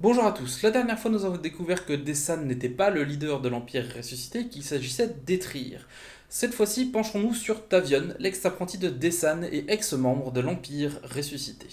Bonjour à tous, la dernière fois nous avons découvert que Dessan n'était pas le leader de l'Empire ressuscité et qu'il s'agissait d'Étrir. Cette fois-ci, penchons-nous sur Tavion, l'ex-apprenti de Dessan et ex-membre de l'Empire ressuscité.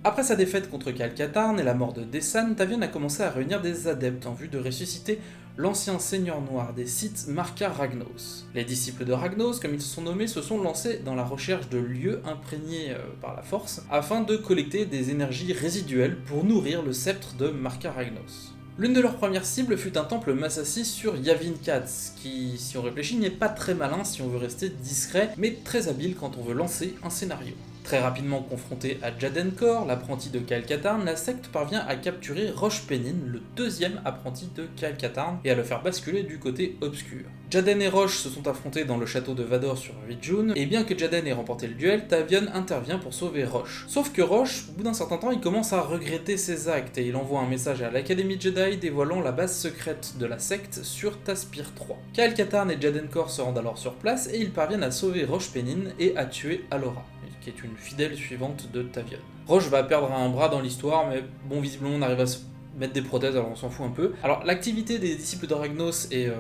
Après sa défaite contre Calcatarn et la mort de Dessan, Tavion a commencé à réunir des adeptes en vue de ressusciter l'ancien seigneur noir des Sith, Marka Ragnos. Les disciples de Ragnos, comme ils se sont nommés, se sont lancés dans la recherche de lieux imprégnés par la force, afin de collecter des énergies résiduelles pour nourrir le sceptre de Marka Ragnos. L'une de leurs premières cibles fut un temple Massassi sur Yavin Katz, qui, si on réfléchit, n'est pas très malin si on veut rester discret, mais très habile quand on veut lancer un scénario. Très rapidement confronté à Jadenkor, l'apprenti de Kyle Katarn, la secte parvient à capturer Roche Penin, le deuxième apprenti de Kyle Katarn, et à le faire basculer du côté obscur. Jaden et Roche se sont affrontés dans le château de Vador sur Vijun, et bien que Jaden ait remporté le duel, Tavion intervient pour sauver Roche. Sauf que Roche, au bout d'un certain temps, il commence à regretter ses actes, et il envoie un message à l'Académie Jedi dévoilant la base secrète de la secte sur Taspir 3. Kyle Katarn et Jadenkor se rendent alors sur place, et ils parviennent à sauver Roche Penin et à tuer Alora, qui est une fidèle suivante de Tavion. Roche va perdre un bras dans l'histoire, mais bon, visiblement on arrive à se mettre des prothèses, alors on s'en fout un peu. Alors l'activité des disciples de Ragnos est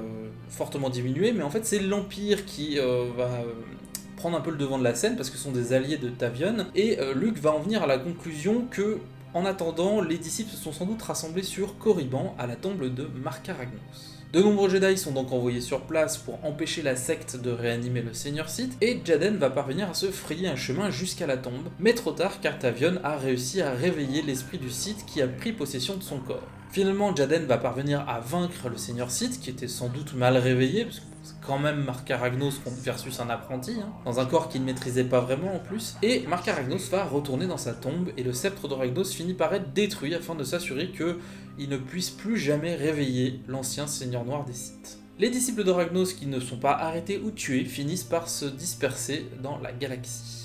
fortement diminuée, mais en fait c'est l'Empire qui va prendre un peu le devant de la scène, parce que ce sont des alliés de Tavion, et Luke va en venir à la conclusion que, en attendant, les disciples se sont sans doute rassemblés sur Korriban, à la tombe de Marka Ragnos. De nombreux Jedi sont donc envoyés sur place pour empêcher la secte de réanimer le Seigneur Sith, et Jaden va parvenir à se frayer un chemin jusqu'à la tombe, mais trop tard car Tavion a réussi à réveiller l'esprit du Sith qui a pris possession de son corps. Finalement, Jaden va parvenir à vaincre le Seigneur Sith, qui était sans doute mal réveillé, parce que c'est quand même Marka Ragnos versus un apprenti, dans un corps qu'il ne maîtrisait pas vraiment en plus, et Marka Ragnos va retourner dans sa tombe, et le sceptre de Ragnos finit par être détruit afin de s'assurer que il ne puisse plus jamais réveiller l'ancien seigneur noir des Sith. Les disciples de Ragnos qui ne sont pas arrêtés ou tués finissent par se disperser dans la galaxie.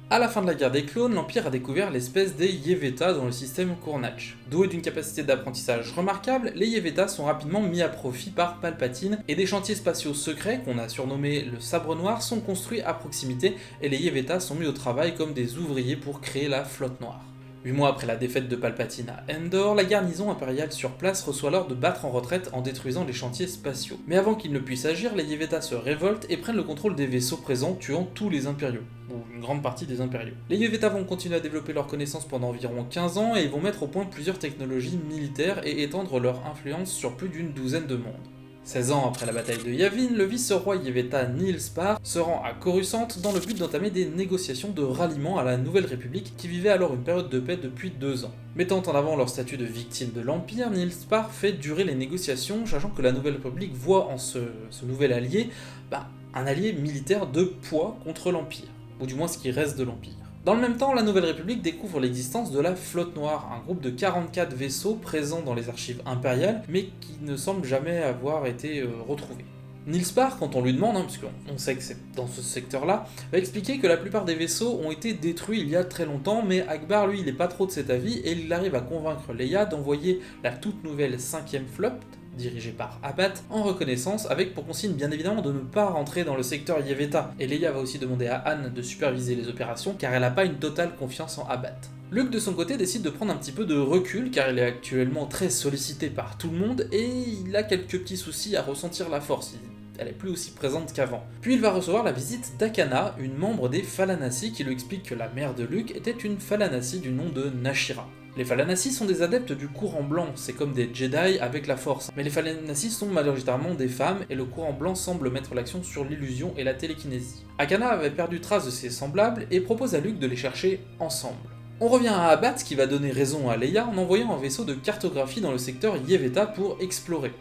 À la fin de la guerre des clones, l'Empire a découvert l'espèce des Yeveta dans le système Cournach. Doués d'une capacité d'apprentissage remarquable, les Yeveta sont rapidement mis à profit par Palpatine, et des chantiers spatiaux secrets, qu'on a surnommés le Sabre Noir, sont construits à proximité, et les Yeveta sont mis au travail comme des ouvriers pour créer la Flotte Noire. 8 mois après la défaite de Palpatine à Endor, la garnison impériale sur place reçoit l'ordre de battre en retraite en détruisant les chantiers spatiaux. Mais avant qu'ils ne puissent agir, les Yeveta se révoltent et prennent le contrôle des vaisseaux présents, tuant tous les impériaux, ou une grande partie des impériaux. Les Yeveta vont continuer à développer leurs connaissances pendant environ 15 ans et ils vont mettre au point plusieurs technologies militaires et étendre leur influence sur plus d'une douzaine de mondes. 16 ans après la bataille de Yavin, le vice-roi Yeveta Nihil Spar se rend à Coruscant dans le but d'entamer des négociations de ralliement à la Nouvelle République qui vivait alors une période de paix depuis 2 ans. Mettant en avant leur statut de victime de l'Empire, Nihil Spar fait durer les négociations, sachant que la Nouvelle République voit en ce nouvel allié un allié militaire de poids contre l'Empire, ou du moins ce qui reste de l'Empire. Dans le même temps, la Nouvelle République découvre l'existence de la Flotte Noire, un groupe de 44 vaisseaux présents dans les archives impériales, mais qui ne semble jamais avoir été retrouvé. Nihil Spar, quand on lui demande, parce qu'on sait que c'est dans ce secteur-là, va expliquer que la plupart des vaisseaux ont été détruits il y a très longtemps, mais Akbar, lui, il n'est pas trop de cet avis, et il arrive à convaincre Leia d'envoyer la toute nouvelle 5ème flotte, dirigée par Abbat, en reconnaissance, avec pour consigne bien évidemment de ne pas rentrer dans le secteur Yeveta. Et Leia va aussi demander à Han de superviser les opérations, car elle n'a pas une totale confiance en Abbat. Luke de son côté décide de prendre un petit peu de recul, car il est actuellement très sollicité par tout le monde, et il a quelques petits soucis à ressentir la force. Elle est plus aussi présente qu'avant. Puis il va recevoir la visite d'Akana, une membre des Falanassi, qui lui explique que la mère de Luke était une Falanassi du nom de Nashira. Les Falanassi sont des adeptes du courant blanc, c'est comme des Jedi avec la force. Mais les Falanassi sont majoritairement des femmes, et le courant blanc semble mettre l'accent sur l'illusion et la télékinésie. Akana avait perdu trace de ses semblables, et propose à Luke de les chercher ensemble. On revient à Abbat qui va donner raison à Leia en envoyant un vaisseau de cartographie dans le secteur Yeveta pour explorer.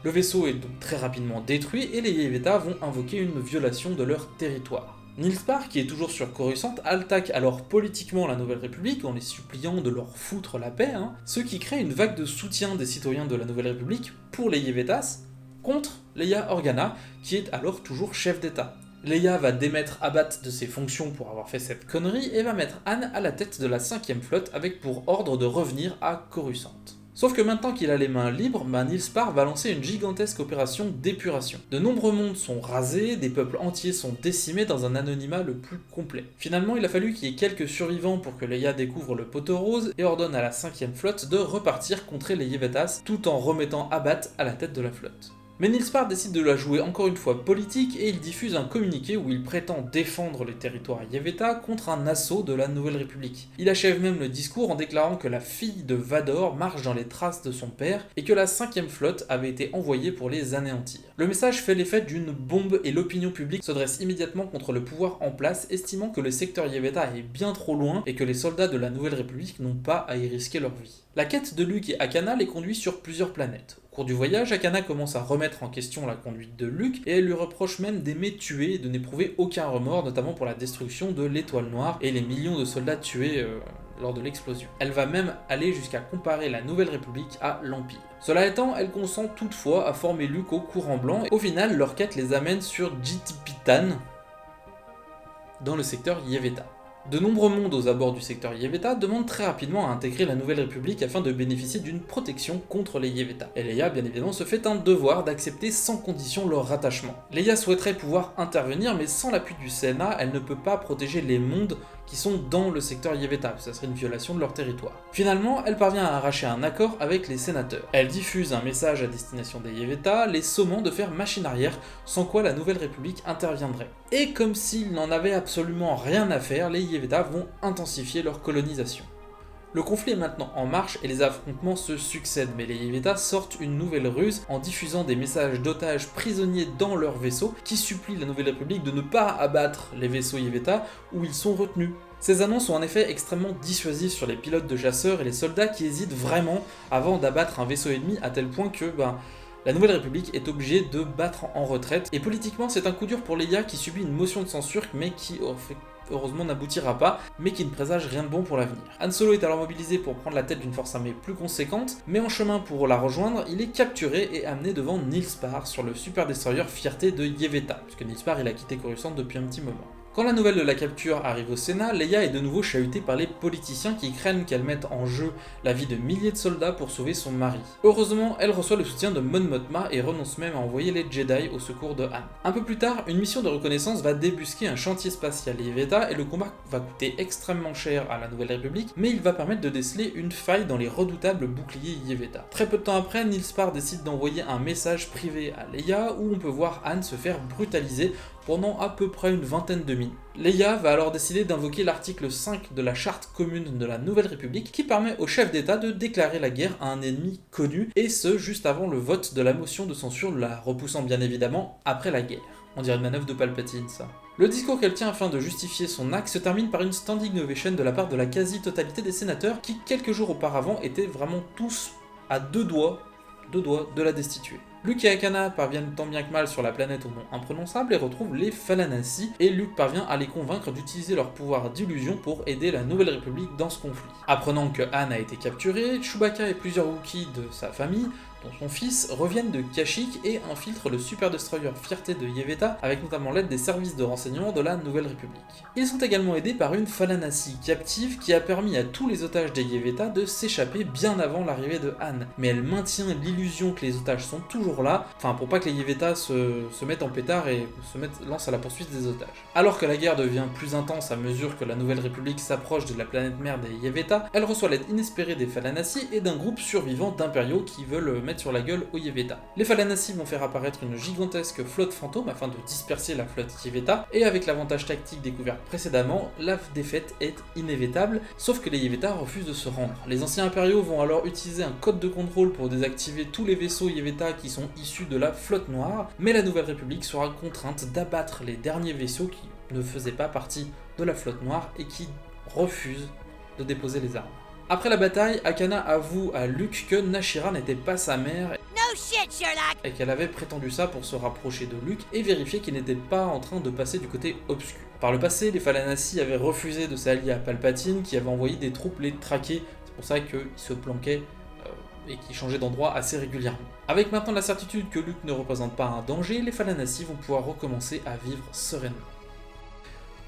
Le vaisseau est donc très rapidement détruit et les Yeveta vont invoquer une violation de leur territoire. Nihil Spar, qui est toujours sur Coruscant, attaque alors politiquement la Nouvelle République en les suppliant de leur foutre la paix, ce qui crée une vague de soutien des citoyens de la Nouvelle République pour les Yevetas, contre Leia Organa, qui est alors toujours chef d'État. Leia va démettre Abat de ses fonctions pour avoir fait cette connerie et va mettre Han à la tête de la 5e flotte avec pour ordre de revenir à Coruscant. Sauf que maintenant qu'il a les mains libres, Niels Spar va lancer une gigantesque opération d'épuration. De nombreux mondes sont rasés, des peuples entiers sont décimés dans un anonymat le plus complet. Finalement, il a fallu qu'il y ait quelques survivants pour que Leia découvre le poteau rose et ordonne à la 5e flotte de repartir contrer les Yevetas tout en remettant Abat à la tête de la flotte. Mais Niels Spar décide de la jouer encore une fois politique et il diffuse un communiqué où il prétend défendre les territoires Yeveta contre un assaut de la Nouvelle République. Il achève même le discours en déclarant que la fille de Vador marche dans les traces de son père et que la 5e flotte avait été envoyée pour les anéantir. Le message fait l'effet d'une bombe et l'opinion publique se dresse immédiatement contre le pouvoir en place, estimant que le secteur Yeveta est bien trop loin et que les soldats de la Nouvelle République n'ont pas à y risquer leur vie. La quête de Luke et Akana les conduit sur plusieurs planètes. Au cours du voyage, Akana commence à remettre en question la conduite de Luke et elle lui reproche même d'aimer tuer et de n'éprouver aucun remords, notamment pour la destruction de l'Étoile Noire et les millions de soldats tués lors de l'explosion. Elle va même aller jusqu'à comparer la Nouvelle République à l'Empire. Cela étant, elle consent toutefois à former Luke au courant blanc et au final, leur quête les amène sur Jitipitan, dans le secteur Yeveta. De nombreux mondes aux abords du secteur Yeveta demandent très rapidement à intégrer la Nouvelle République afin de bénéficier d'une protection contre les Yeveta. Et Leia, bien évidemment, se fait un devoir d'accepter sans condition leur rattachement. Leia souhaiterait pouvoir intervenir, mais sans l'appui du Sénat, elle ne peut pas protéger les mondes qui sont dans le secteur Yeveta, ça serait une violation de leur territoire. Finalement, elle parvient à arracher un accord avec les sénateurs. Elle diffuse un message à destination des Yeveta, les sommant de faire machine arrière, sans quoi la Nouvelle République interviendrait. Et comme s'ils n'en avaient absolument rien à faire, les Yeveta vont intensifier leur colonisation. Le conflit est maintenant en marche et les affrontements se succèdent, mais les Yeveta sortent une nouvelle ruse en diffusant des messages d'otages prisonniers dans leurs vaisseaux qui supplient la Nouvelle République de ne pas abattre les vaisseaux Yeveta où ils sont retenus. Ces annonces sont en effet extrêmement dissuasives sur les pilotes de chasseurs et les soldats qui hésitent vraiment avant d'abattre un vaisseau ennemi à tel point que la Nouvelle République est obligée de battre en retraite. Et politiquement, c'est un coup dur pour Leia qui subit une motion de censure mais qui heureusement n'aboutira pas, mais qui ne présage rien de bon pour l'avenir. Han Solo est alors mobilisé pour prendre la tête d'une force armée plus conséquente, mais en chemin pour la rejoindre, il est capturé et amené devant Niels Spar sur le super destroyer Fierté de Yeveta, puisque Niels Spar il a quitté Coruscant depuis un petit moment. Quand la nouvelle de la capture arrive au Sénat, Leia est de nouveau chahutée par les politiciens qui craignent qu'elle mette en jeu la vie de milliers de soldats pour sauver son mari. Heureusement, elle reçoit le soutien de Mon Mothma et renonce même à envoyer les Jedi au secours de Han. Un peu plus tard, une mission de reconnaissance va débusquer un chantier spatial Yeveta et le combat va coûter extrêmement cher à la Nouvelle République, mais il va permettre de déceler une faille dans les redoutables boucliers Yeveta. Très peu de temps après, Niels Spar décide d'envoyer un message privé à Leia où on peut voir Han se faire brutaliser pendant à peu près une vingtaine de minutes. Leia va alors décider d'invoquer l'article 5 de la charte commune de la Nouvelle République qui permet au chef d'État de déclarer la guerre à un ennemi connu, et ce juste avant le vote de la motion de censure, la repoussant bien évidemment après la guerre. On dirait une manœuvre de Palpatine ça. Le discours qu'elle tient afin de justifier son acte se termine par une standing ovation de la part de la quasi-totalité des sénateurs qui quelques jours auparavant étaient vraiment tous à deux doigts de la destituer. Luke et Akana parviennent tant bien que mal sur la planète au nom imprononçable et retrouvent les Falanassi, et Luke parvient à les convaincre d'utiliser leur pouvoir d'illusion pour aider la Nouvelle République dans ce conflit. Apprenant que Han a été capturé, Chewbacca et plusieurs Wookiees de sa famille, dont son fils, reviennent de Kashyyyk et infiltrent le super destroyer Fierté de Yeveta avec notamment l'aide des services de renseignement de la Nouvelle République. Ils sont également aidés par une Falanassi captive qui a permis à tous les otages des Yeveta de s'échapper bien avant l'arrivée de Han, mais elle maintient l'illusion que les otages sont toujours là, pour pas que les Yeveta se mettent en pétard et lancent à la poursuite des otages. Alors que la guerre devient plus intense à mesure que la Nouvelle République s'approche de la planète mère des Yeveta, elle reçoit l'aide inespérée des Falanassi et d'un groupe survivant d'impériaux qui veulent mettre sur la gueule aux Yeveta. Les Falanassi vont faire apparaître une gigantesque flotte fantôme afin de disperser la flotte Yeveta, et avec l'avantage tactique découvert précédemment, la défaite est inévitable, sauf que les Yeveta refusent de se rendre. Les anciens impériaux vont alors utiliser un code de contrôle pour désactiver tous les vaisseaux Yeveta qui sont issus de la flotte noire, mais la Nouvelle République sera contrainte d'abattre les derniers vaisseaux qui ne faisaient pas partie de la flotte noire et qui refusent de déposer les armes. Après la bataille, Akana avoue à Luke que Nashira n'était pas sa mère et qu'elle avait prétendu ça pour se rapprocher de Luke et vérifier qu'il n'était pas en train de passer du côté obscur. Par le passé, les Falanassi avaient refusé de s'allier à Palpatine qui avait envoyé des troupes les traquer, c'est pour ça qu'ils se planquaient et qui changeait d'endroit assez régulièrement. Avec maintenant la certitude que Luke ne représente pas un danger, les Falanassi vont pouvoir recommencer à vivre sereinement.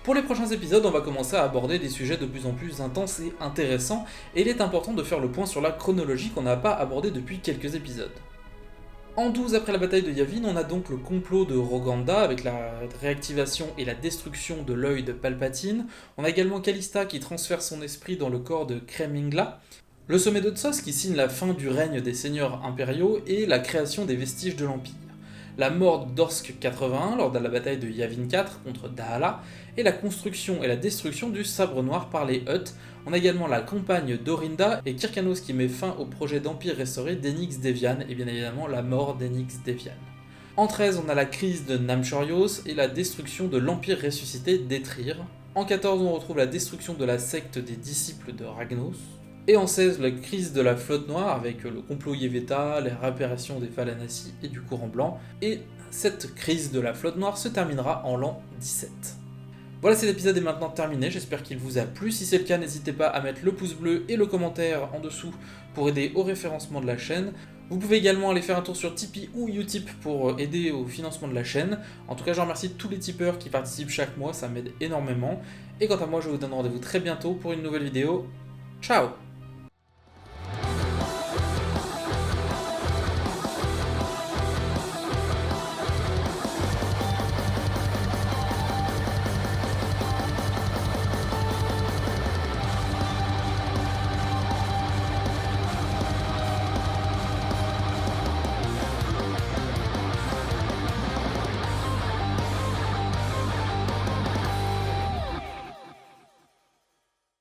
Pour les prochains épisodes, on va commencer à aborder des sujets de plus en plus intenses et intéressants, et il est important de faire le point sur la chronologie qu'on n'a pas abordée depuis quelques épisodes. En 12 après la bataille de Yavin, on a donc le complot de Roganda avec la réactivation et la destruction de l'œil de Palpatine. On a également Callista qui transfère son esprit dans le corps de Kremlingla. Le sommet de Tsos qui signe la fin du règne des seigneurs impériaux et la création des vestiges de l'Empire. La mort d'Orsk 81 lors de la bataille de Yavin 4 contre Daala, et la construction et la destruction du sabre noir par les Hutt. On a également la campagne d'Orinda et Kirkanos qui met fin au projet d'empire restauré d'Enix Devian, et bien évidemment la mort d'Enix Devian. En 13, on a la crise de Namchorios et la destruction de l'empire ressuscité d'Etrir. En 14, on retrouve la destruction de la secte des disciples de Ragnos. Et en 16, la crise de la flotte noire avec le complot Yeveta, les réapparitions des Falanassi et du courant blanc. Et cette crise de la flotte noire se terminera en l'an 17. Voilà, cet épisode est maintenant terminé, j'espère qu'il vous a plu. Si c'est le cas, n'hésitez pas à mettre le pouce bleu et le commentaire en dessous pour aider au référencement de la chaîne. Vous pouvez également aller faire un tour sur Tipeee ou Utip pour aider au financement de la chaîne. En tout cas, je remercie tous les tipeurs qui participent chaque mois, ça m'aide énormément. Et quant à moi, je vous donne rendez-vous très bientôt pour une nouvelle vidéo. Ciao!